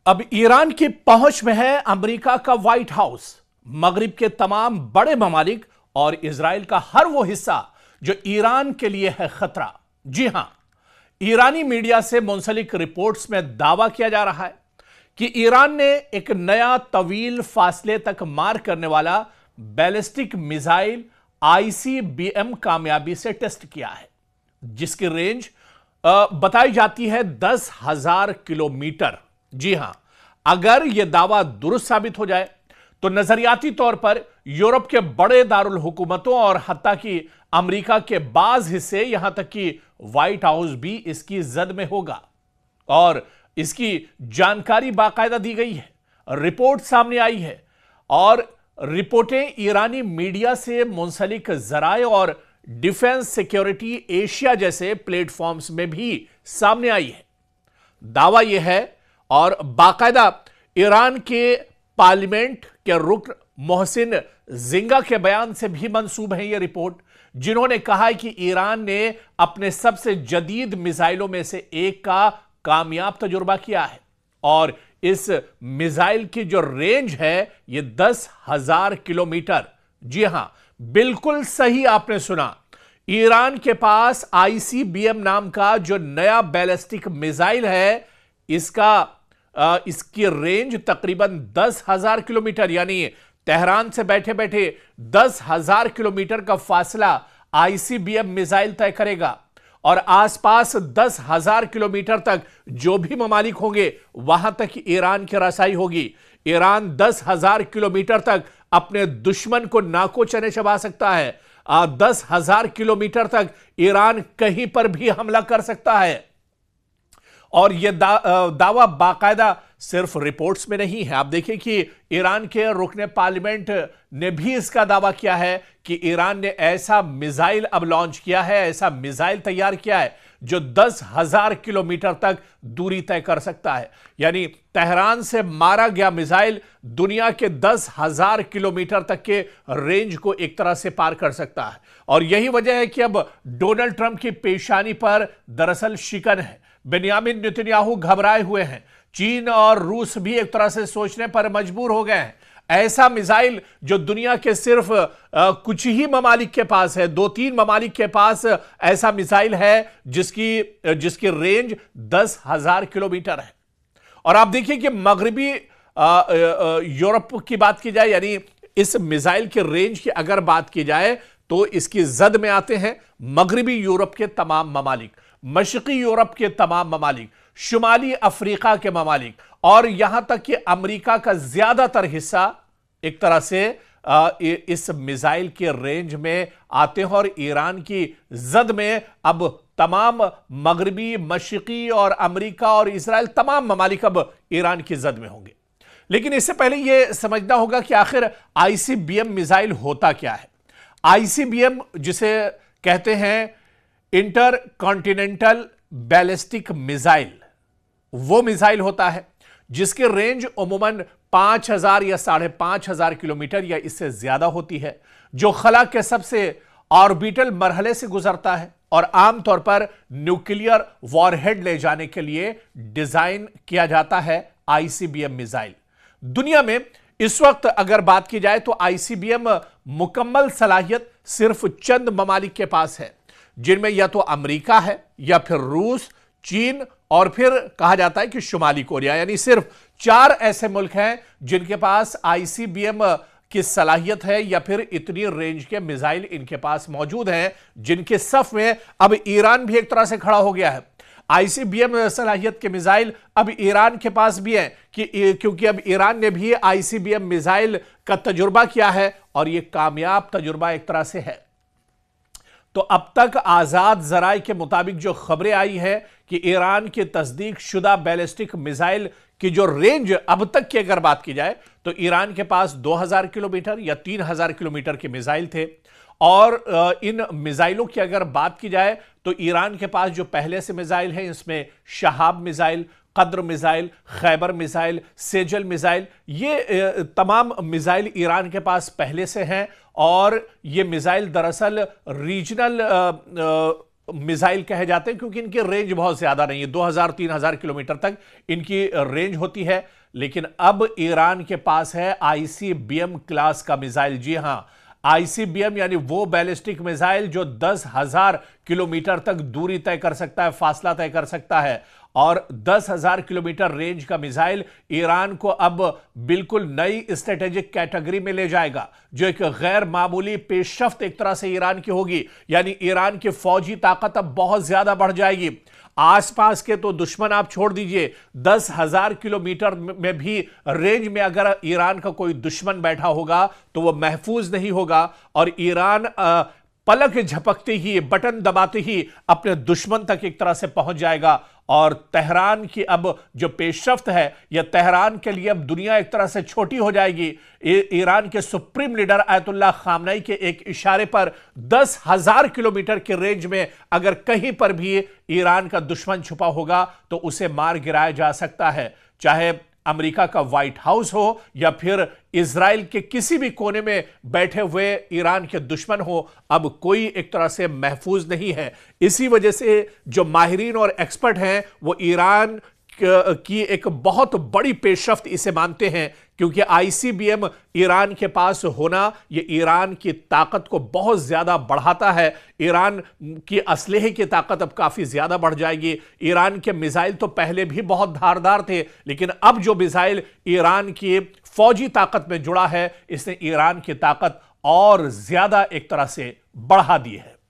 अब ईरान की पहुंच में है अमेरिका का व्हाइट हाउस, मगरिब के तमाम बड़े ममालिक और इजराइल का हर वो हिस्सा जो ईरान के लिए है खतरा। जी हां, ईरानी मीडिया से मुंसलिक रिपोर्ट्स में दावा किया जा रहा है कि ईरान ने एक नया तवील फासले तक मार करने वाला बैलिस्टिक मिसाइल आईसीबीएम कामयाबी से टेस्ट किया है, जिसकी रेंज बताई जाती है 10,000 किलोमीटर। जी हां, अगर यह दावा दुरुस्त साबित हो जाए तो नजरियाती तौर पर यूरोप के बड़े दारुल हुकूमतों और हत्ता कि अमेरिका के बाज हिस्से, यहां तक कि व्हाइट हाउस भी इसकी जद में होगा। और इसकी जानकारी बाकायदा दी गई है, रिपोर्ट सामने आई है और रिपोर्टें ईरानी मीडिया से मुंसलिक जराए और डिफेंस सिक्योरिटी एशिया जैसे प्लेटफॉर्म्स में भी सामने आई है। दावा यह है और बाकायदा ईरान के पार्लियामेंट के रुकन मोहसिन जिंगा के बयान से भी मंसूब है यह रिपोर्ट, जिन्होंने कहा है कि ईरान ने अपने सबसे जदीद मिसाइलों में से एक का कामयाब तजुर्बा किया है और इस मिसाइल की जो रेंज है यह 10,000 किलोमीटर। जी हां, बिल्कुल सही आपने सुना, ईरान के पास आईसीबीएम नाम का जो नया बैलिस्टिक मिसाइल है, इसकी रेंज तकरीबन 10,000 किलोमीटर, यानी तेहरान से बैठे बैठे 10,000 किलोमीटर का फासला आईसीबीएम मिसाइल तय करेगा और आसपास 10,000 किलोमीटर तक जो भी ममालिक होंगे वहां तक ईरान की रसाई होगी। ईरान 10,000 किलोमीटर तक अपने दुश्मन को नाको चने चबा सकता है। 10,000 किलोमीटर तक ईरान कहीं पर भी हमला कर सकता है। और यह दावा बाकायदा सिर्फ रिपोर्ट्स में नहीं है। आप देखिए कि ईरान के रुकने पार्लियामेंट ने भी इसका दावा किया है कि ईरान ने ऐसा मिसाइल अब लॉन्च किया है, ऐसा मिसाइल तैयार किया है जो 10,000 किलोमीटर तक दूरी तय कर सकता है। यानी तेहरान से मारा गया मिसाइल दुनिया के 10,000 किलोमीटर तक के रेंज को एक तरह से पार कर सकता है। और यही वजह है कि अब डोनाल्ड ट्रंप की पेशानी पर दरअसल शिकन है। बेंयामिन नेतन्याहू घबराए हुए हैं। चीन और रूस भी एक तरह से सोचने पर मजबूर हो गए हैं। ऐसा मिसाइल जो दुनिया के सिर्फ कुछ ही ममालिक के पास है, 2-3 ममालिक के पास ऐसा मिसाइल है जिसकी रेंज 10,000 किलोमीटर है। और आप देखिए कि मगरिबी यूरोप की बात की जाए, यानी इस मिसाइल के रेंज की अगर बात की जाए तो इसकी जद में आते हैं मगरिबी यूरोप के तमाम ममालिक, मशरकी यूरोप के तमाम ममालिक, शुमाली अफ्रीका के ममालिक और यहां तक कि अमेरिका का ज्यादातर हिस्सा एक तरह से इस मिसाइल के रेंज में आते हैं। और ईरान की जद में अब तमाम मगरिबी, मशरकी और अमेरिका और इजराइल, तमाम ममालिक अब ईरान की जद में होंगे। लेकिन इससे पहले यह समझना होगा कि आखिर आईसीबीएम मिसाइल होता क्या है। आईसीबीएम जिसे कहते हैं इंटर कॉन्टिनेंटल बैलिस्टिक मिसाइल, वो मिसाइल होता है जिसकी रेंज उमूमन 5,000 या 5,500 किलोमीटर या इससे ज्यादा होती है, जो खला के सबसे ऑर्बिटल मरहले से गुजरता है और आमतौर पर न्यूक्लियर वॉरहेड ले जाने के लिए डिजाइन किया जाता है आईसीबीएम मिसाइल। दुनिया में इस वक्त अगर बात की जाए तो आईसीबीएम मुकम्मल सलाहियत सिर्फ चंद ममालिक के पास है, जिनमें या तो अमेरिका है या फिर रूस, चीन और फिर कहा जाता है कि शुमाली कोरिया। यानी सिर्फ 4 ऐसे मुल्क हैं जिनके पास आईसीबीएम की सलाहियत है या फिर इतनी रेंज के मिसाइल इनके पास मौजूद हैं, जिनके सफ में अब ईरान भी एक तरह से खड़ा हो गया है। आईसीबीएम सलाहियत के मिसाइल अब ईरान के पास भी हैं क्योंकि अब ईरान ने भी आईसीबीएम मिसाइल का तजुर्बा किया है और यह कामयाब तजुर्बा एक तरह से है। तो अब तक आजाद जराए के मुताबिक जो खबरें आई है कि ईरान की तस्दीक शुदा बैलिस्टिक मिसाइल की जो रेंज अब तक की अगर बात की जाए तो ईरान के पास 2,000 किलोमीटर या 3,000 किलोमीटर के मिसाइल थे। और इन मिसाइलों की अगर बात की जाए तो ईरान के पास जो पहले से मिसाइल हैं, इसमें शहाब मिसाइल, कद्र missile, Khyber missile, Sejal missile, ये तमाम मिसाइल ईरान के पास पहले से हैं। और ये मिसाइल दरअसल रीजनल मिसाइल कहे जाते हैं क्योंकि इनकी रेंज बहुत ज्यादा नहीं है, 2000-3000 किलोमीटर तक इनकी रेंज होती है। लेकिन अब ईरान के पास है आईसीबीएम क्लास का मिसाइल। जी हां, आईसीबीएम यानी वो बैलिस्टिक मिसाइल जो 10,000 किलोमीटर तक दूरी तय कर सकता है, फासला तय कर सकता है। और 10,000 किलोमीटर रेंज का मिसाइल ईरान को अब बिल्कुल नई स्ट्रेटेजिक कैटेगरी में ले जाएगा, जो एक गैर मामूली पेशरफ्त एक तरह से ईरान की होगी। यानी ईरान की फौजी ताकत अब बहुत ज्यादा बढ़ जाएगी। आसपास के तो दुश्मन आप छोड़ दीजिए, 10,000 किलोमीटर में भी रेंज में अगर ईरान का कोई दुश्मन बैठा होगा तो वह महफूज नहीं होगा। और ईरान पलक झपकते ही, बटन दबाते ही अपने दुश्मन तक एक तरह से पहुंच जाएगा। और तेहरान की अब जो पेशरफ्त है, यह तेहरान के लिए अब दुनिया एक तरह से छोटी हो जाएगी। ईरान के सुप्रीम लीडर आयतुल्लाह खामनई के एक इशारे पर 10,000 किलोमीटर के रेंज में अगर कहीं पर भी ईरान का दुश्मन छुपा होगा तो उसे मार गिराया जा सकता है। चाहे अमेरिका का व्हाइट हाउस हो या फिर इजराइल के किसी भी कोने में बैठे हुए ईरान के दुश्मन हो, अब कोई एक तरह से महफूज नहीं है। इसी वजह से जो माहिरीन और एक्सपर्ट हैं वो ईरान की एक बहुत बड़ी पेशरफ्त इसे मानते हैं, क्योंकि आईसीबीएम ईरान के पास होना ये ईरान की ताकत को बहुत ज्यादा बढ़ाता है। ईरान की असलहे की ताकत अब काफी ज्यादा बढ़ जाएगी। ईरान के मिसाइल तो पहले भी बहुत धारदार थे, लेकिन अब जो मिसाइल ईरान की फौजी ताकत में जुड़ा है, इसने ईरान की ताकत और ज्यादा एक तरह से बढ़ा दी है।